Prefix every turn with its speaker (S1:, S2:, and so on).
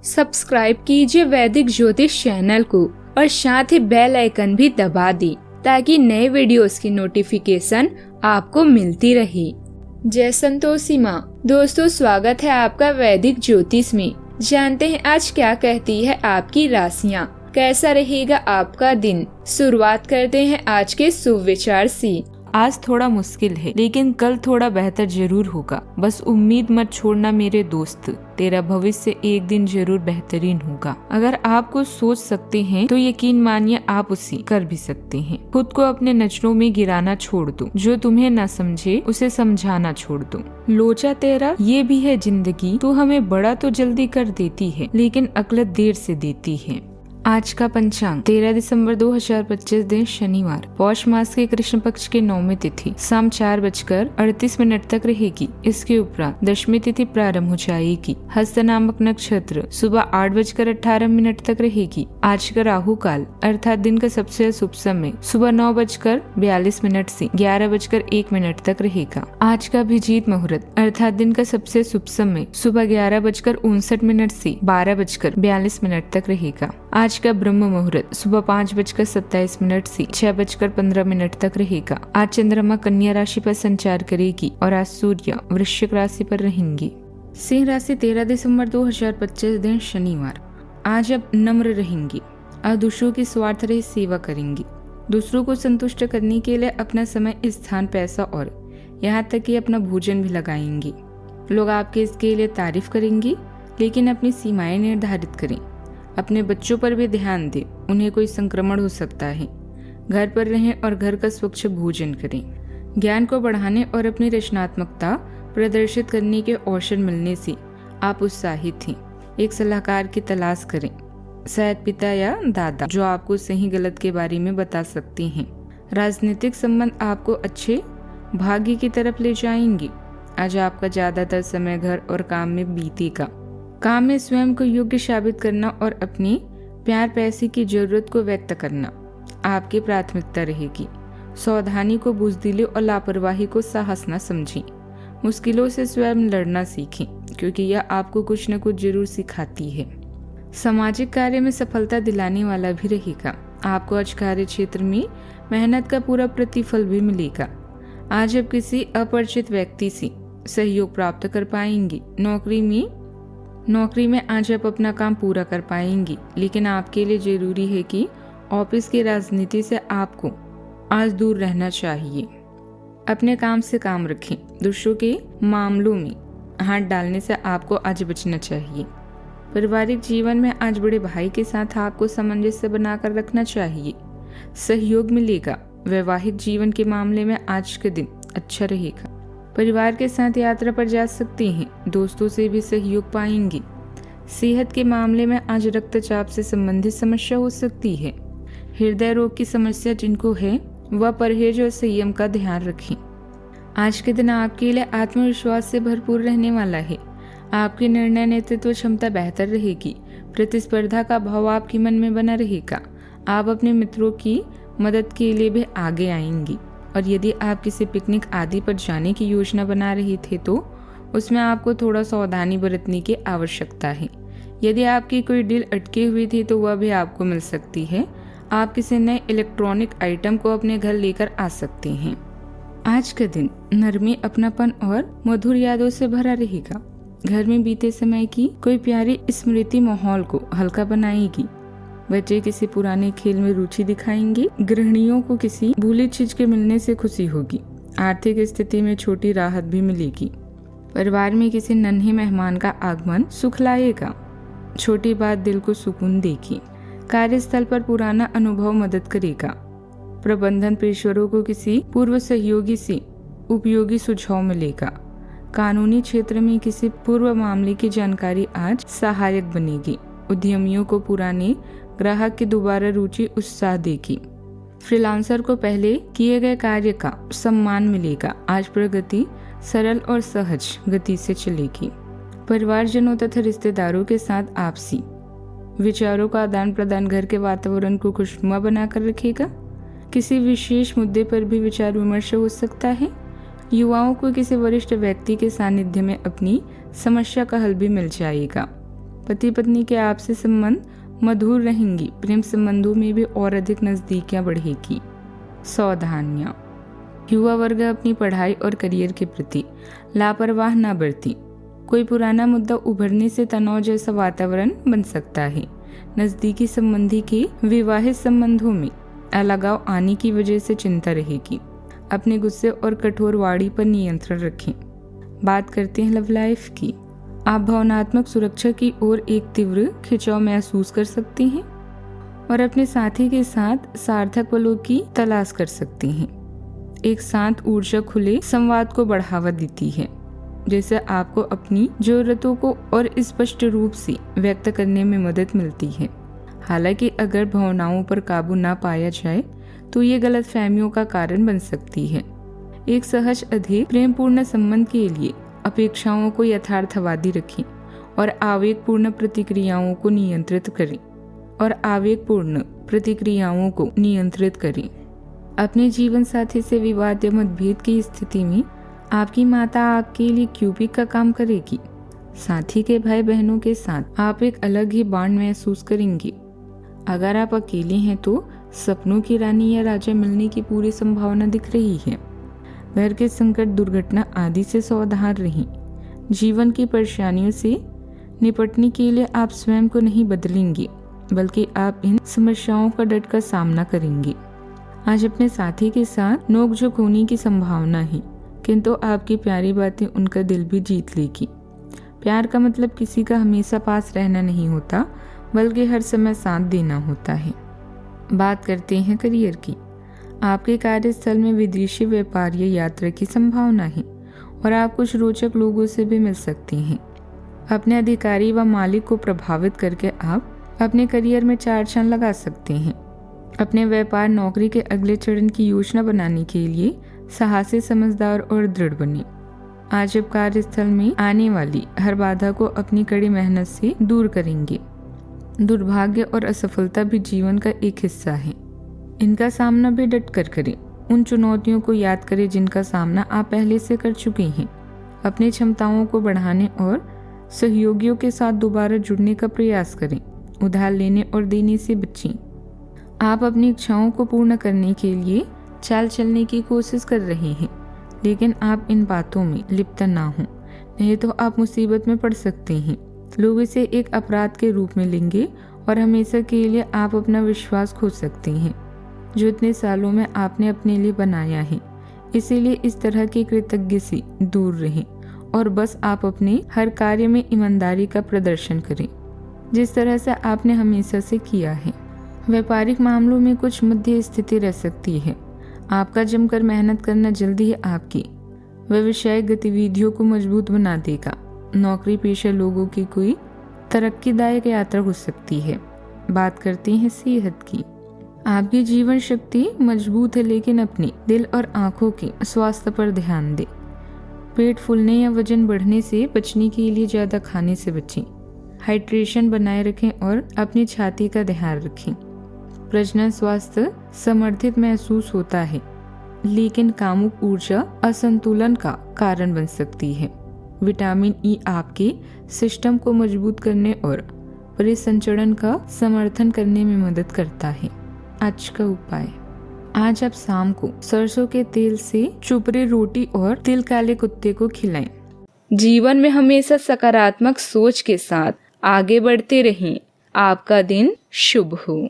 S1: Subscribe कीजिए वैदिक ज्योतिष चैनल को और साथ ही बेल आइकन भी दबा दी ताकि नए वीडियोस की नोटिफिकेशन आपको मिलती रहे। जय संतोषी माँ। दोस्तों, स्वागत है आपका वैदिक ज्योतिष में। जानते हैं आज क्या कहती है आपकी राशियाँ, कैसा रहेगा आपका दिन। शुरुआत करते हैं आज के शुभ विचार से।
S2: आज थोड़ा मुश्किल है लेकिन कल थोड़ा बेहतर जरूर होगा। बस उम्मीद मत छोड़ना मेरे दोस्त, तेरा भविष्य एक दिन जरूर बेहतरीन होगा। अगर आप कुछ सोच सकते हैं तो यकीन मानिए आप उसे कर भी सकते हैं। खुद को अपने नजरों में गिराना छोड़ दो, जो तुम्हें न समझे उसे समझाना छोड़ दो। लोचा तेरा ये भी है जिंदगी, तू हमें बड़ा तो जल्दी कर देती है लेकिन अकलत देर से देती है। आज का पंचांग 13 दिसंबर 2025 दिन शनिवार, पौष मास के कृष्ण पक्ष की नौमी तिथि शाम 4:38 तक रहेगी। इसके उपरांत दशमी तिथि प्रारंभ हो जाएगी। हस्त नामक नक्षत्र सुबह 8:18 तक रहेगी। आज का राहु काल अर्थात दिन का सबसे शुभ समय सुबह 9:42 से 11:01 तक रहेगा। आज का अभिजीत मुहूर्त अर्थात दिन का सबसे शुभ समय सुबह 11:59 से 12:42 तक रहेगा। आज का ब्रह्म मुहूर्त सुबह 5:27 से 6:15 तक रहेगा। आज चंद्रमा कन्या राशि पर संचार करेगी और आज सूर्य वृश्चिक राशि पर रहेंगे। सिंह राशि 13 दिसंबर 2025 दिन शनिवार। आज अब नम्र रहेंगी और दूसरों की स्वार्थ रहित सेवा करेंगी। दूसरों को संतुष्ट करने के लिए अपना समय, स्थान, पैसा और यहाँ तक कि अपना भोजन भी लगाएंगी। लोग आपके इसके लिए तारीफ करेंगी, लेकिन अपनी सीमाएं निर्धारित करें। अपने बच्चों पर भी ध्यान दें, उन्हें कोई संक्रमण हो सकता है। घर पर रहें और घर का स्वच्छ भोजन करें। ज्ञान को बढ़ाने और अपनी रचनात्मकता प्रदर्शित करने के अवसर मिलने से आप उत्साहित हैं। एक सलाहकार की तलाश करें, शायद पिता या दादा, जो आपको सही गलत के बारे में बता सकते हैं। राजनीतिक संबंध आपको अच्छे भाग्य की तरफ ले जाएंगे। आज आपका ज्यादातर समय घर और काम में बीतेगा। काम में स्वयं को योग्य साबित करना और अपनी प्यार पैसे की जरूरत को व्यक्त करना आपकी प्राथमिकता रहेगी। सावधानी को बुजदिली और लापरवाही को साहस न समझें। मुश्किलों से स्वयं लड़ना सीखें, क्योंकि यह आपको कुछ न कुछ जरूर सिखाती है। सामाजिक कार्य में सफलता दिलाने वाला भी रहेगा। आपको आज कार्य क्षेत्र में मेहनत का पूरा प्रतिफल भी मिलेगा। आज आप किसी अपरिचित व्यक्ति से सहयोग प्राप्त कर पाएंगे। नौकरी में आज आप अपना काम पूरा कर पाएंगी, लेकिन आपके लिए जरूरी है कि ऑफिस की राजनीति से आपको आज दूर रहना चाहिए। अपने काम से काम रखें। दूसरों के मामलों में हाथ डालने से आपको आज बचना चाहिए। पारिवारिक जीवन में आज बड़े भाई के साथ आपको सामंजस्य बनाकर रखना चाहिए। सहयोग मिलेगा। वैवाहिक जीवन के मामले में आज का दिन अच्छा रहेगा। परिवार के साथ यात्रा पर जा सकते हैं। दोस्तों से भी सहयोग पाएंगे। सेहत के मामले में आज रक्तचाप से संबंधित समस्या हो सकती है। हृदय रोग की समस्या जिनको है वह परहेज और संयम का ध्यान रखें। आज के दिन आपके लिए आत्मविश्वास से भरपूर रहने वाला है। आपकी निर्णय नेतृत्व क्षमता बेहतर रहेगी। प्रतिस्पर्धा का भाव आपके मन में बना रहेगा। आप अपने मित्रों की मदद के लिए भी आगे आएंगी। और यदि आप किसी पिकनिक आदि पर जाने की योजना बना रहे थे तो उसमें आपको थोड़ा सावधानी बरतने की आवश्यकता है। यदि आपकी कोई डील अटकी हुई थी तो वह भी आपको मिल सकती है। आप किसी नए इलेक्ट्रॉनिक आइटम को अपने घर लेकर आ सकते हैं। आज का दिन नरमी, अपनापन और मधुर यादों से भरा रहेगा। घर में बीते समय की कोई प्यारी स्मृति माहौल को हल्का बनाएगी। बच्चे किसी पुराने खेल में रुचि दिखाएंगे। गृहिणियों को किसी भूली चीज के मिलने से खुशी होगी। आर्थिक स्थिति में छोटी राहत भी मिलेगी। परिवार में किसी नन्हे मेहमान का आगमन सुख लाएगा। छोटी बात दिल को सुकून देगी। कार्यस्थल पर पुराना अनुभव मदद करेगा। प्रबंधन पेशेवरों को किसी पूर्व सहयोगी से उपयोगी सुझाव मिलेगा। कानूनी क्षेत्र में किसी पूर्व मामले की जानकारी आज सहायक बनेगी। उद्यमियों को पुराने ग्राहक की दोबारा रुचि उत्साह देगी। फ्रीलांसर को पहले किए गए कार्य का सम्मान मिलेगा। आज प्रगति सरल और सहज गति से चलेगी। परिवारजनों तथा रिश्तेदारों के साथ आपसी विचारों का आदान प्रदान घर के वातावरण को खुशनुमा बनाकर रखेगा। किसी विशेष मुद्दे पर भी विचार विमर्श हो सकता है। युवाओं को किसी वरिष्ठ व्यक्ति के सानिध्य में अपनी समस्या का हल भी मिल जाएगा। पति पत्नी के आपसी संबंध मधुर रहेंगी। प्रेम संबंधों में भी और अधिक नजदीकियां बढ़ेगी। सावधानियां। युवा वर्ग अपनी पढ़ाई और करियर के प्रति लापरवाह न बरती। कोई पुराना मुद्दा उभरने से तनाव जैसा वातावरण बन सकता है। नजदीकी संबंधी के विवाहित संबंधों में अलगाव आने की वजह से चिंता रहेगी। अपने गुस्से और कठोर वाणी पर नियंत्रण रखें। बात करते हैं लव लाइफ की। आप भावनात्मक सुरक्षा की ओर एक तीव्र खिंचाव महसूस कर सकते हैं और अपने साथी के साथ सार्थक पलों की तलाश कर सकते हैं। एक साथ ऊर्जा खुले संवाद को बढ़ावा देती है, जिससे आपको अपनी जरूरतों को और स्पष्ट रूप से व्यक्त करने में मदद मिलती है। हालांकि अगर भावनाओं पर काबू ना पाया जाए तो ये गलतफहमियों का कारण बन सकती है। एक सहज अधिक प्रेमपूर्ण संबंध के लिए अपेक्षाओं को यथार्थवादी रखें और आवेगपूर्ण प्रतिक्रियाओं को नियंत्रित करें। अपने जीवन साथी से विवाद या मतभेद की स्थिति में आपकी माता आपके लिए क्यूबिक का काम करेगी। साथी के भाई बहनों के साथ आप एक अलग ही बॉन्ड महसूस करेंगे। अगर आप अकेले हैं तो सपनों की रानी या राजा मिलने की पूरी संभावना दिख रही है। घर के संकट, दुर्घटना आदि से सावधान रहें। जीवन की परेशानियों से निपटने के लिए आप स्वयं को नहीं बदलेंगे, बल्कि आप इन समस्याओं का डटकर सामना करेंगे। आज अपने साथी के साथ नोकझोंक होने की संभावना है, किंतु आपकी प्यारी बातें उनका दिल भी जीत लेगी। प्यार का मतलब किसी का हमेशा पास रहना नहीं होता, बल्कि हर समय साथ देना होता है। बात करते हैं करियर की। आपके कार्यस्थल में विदेशी व्यापार या यात्रा की संभावना है और आप कुछ रोचक लोगों से भी मिल सकते हैं। अपने अधिकारी व मालिक को प्रभावित करके आप अपने करियर में 4 चांद लगा सकते हैं। अपने व्यापार नौकरी के अगले चरण की योजना बनाने के लिए साहसी, समझदार और दृढ़ बने। आज आप कार्यस्थल में आने वाली हर बाधा को अपनी कड़ी मेहनत से दूर करेंगे। दुर्भाग्य और असफलता भी जीवन का एक हिस्सा है। इनका सामना भी डट कर करें। उन चुनौतियों को याद करें जिनका सामना आप पहले से कर चुके हैं। अपनी क्षमताओं को बढ़ाने और सहयोगियों के साथ दोबारा जुड़ने का प्रयास करें। उधार लेने और देने से बचें। आप अपनी इच्छाओं को पूर्ण करने के लिए चाल चलने की कोशिश कर रहे हैं, लेकिन आप इन बातों में लिप्त ना हों, नहीं तो आप मुसीबत में पड़ सकते हैं। लोग इसे एक अपराध के रूप में लेंगे और हमेशा के लिए आप अपना विश्वास खो सकते हैं, जो इतने सालों में आपने अपने लिए बनाया है। इसीलिए इस तरह के कृतज्ञ से दूर रहें और बस आप अपने हर कार्य में ईमानदारी का प्रदर्शन करें, जिस तरह से आपने हमेशा से किया है। व्यापारिक मामलों में कुछ मध्य स्थिति रह सकती है। आपका जमकर मेहनत करना जल्दी ही आपकी व्यवसायिक गतिविधियों को मजबूत बना देगा। नौकरी पेशा लोगों की कोई तरक्कीदायक यात्रा हो सकती है। बात करते हैं सेहत की। आपकी जीवन शक्ति मजबूत है, लेकिन अपने दिल और आंखों के स्वास्थ्य पर ध्यान दें। पेट फूलने या वजन बढ़ने से बचने के लिए ज्यादा खाने से बचें। हाइड्रेशन बनाए रखें और अपनी छाती का ध्यान रखें। प्रजनन स्वास्थ्य समर्थित महसूस होता है, लेकिन कामुक ऊर्जा असंतुलन का कारण बन सकती है। विटामिन ई आपके सिस्टम को मजबूत करने और परिसंचरण का समर्थन करने में मदद करता है। आज का उपाय। आज आप शाम को सरसों के तेल से चुपड़ी रोटी और तिल काले कुत्ते को खिलाएं।
S1: जीवन में हमेशा सकारात्मक सोच के साथ आगे बढ़ते रहें। आपका दिन शुभ हो।